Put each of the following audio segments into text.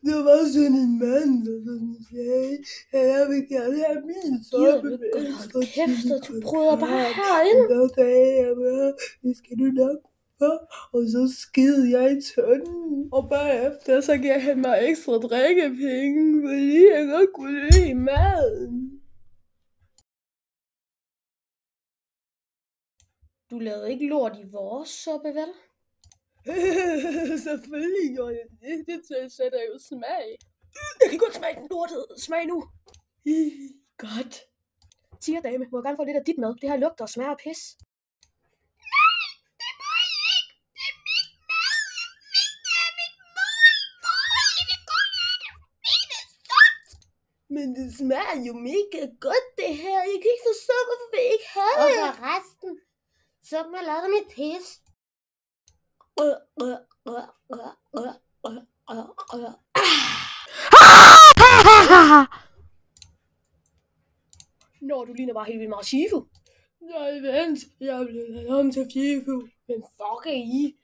Der var sådan en mand, der sådan sagde, at jeg vil gerne have min suppe med ekstra kæft, chili og du bryder bare con herind. carne. Så sagde jeg bare, det skal du nok få. Og så skid jeg i tønden. Og bagefter så gav han mig ekstra drikkepenge, fordi jeg godt kunne lide maden. Du lavede ikke lort i vores suppe, vel? Selvfølgelig gjorde jeg det. Det sætter jo smag. Jeg kan godt smage den lortede smag nu. Godt. Tigerdame, må jeg gerne få lidt af dit mad? Det her lugter og smager af pis. Men det smager jo mega godt, det her. Jeg kan ikke forstå, hvorfor vi ikke har Og det. for resten, suppen er lavet med pis. Nå, du ligner bare helt vildt meget Shifu. Nej, vent. Jeg blev lavet om til Fifu. Men fuck er I?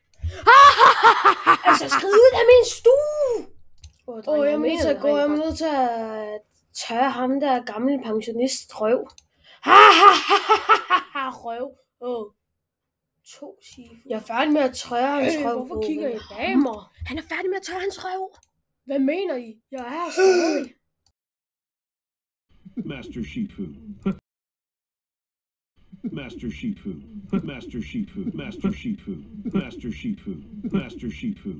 Altså, skrid ud af min stue! Jeg er nødt til at gå. Jeg er nødt til at tørre ham der gamle pensionist røv. Røv. To Shifu. Jeg er færdig med at tørre hans røv. Hvorfor kigger I bag mig? Han er færdig med at tørre hans røv. Hvad mener I? Jeg er her stadig. Master Shifu. Master Shifu. Master Shifu. Master Shifu. Master Shifu. Master Shifu.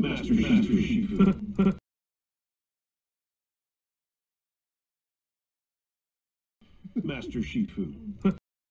Master Shifu. Master Shifu.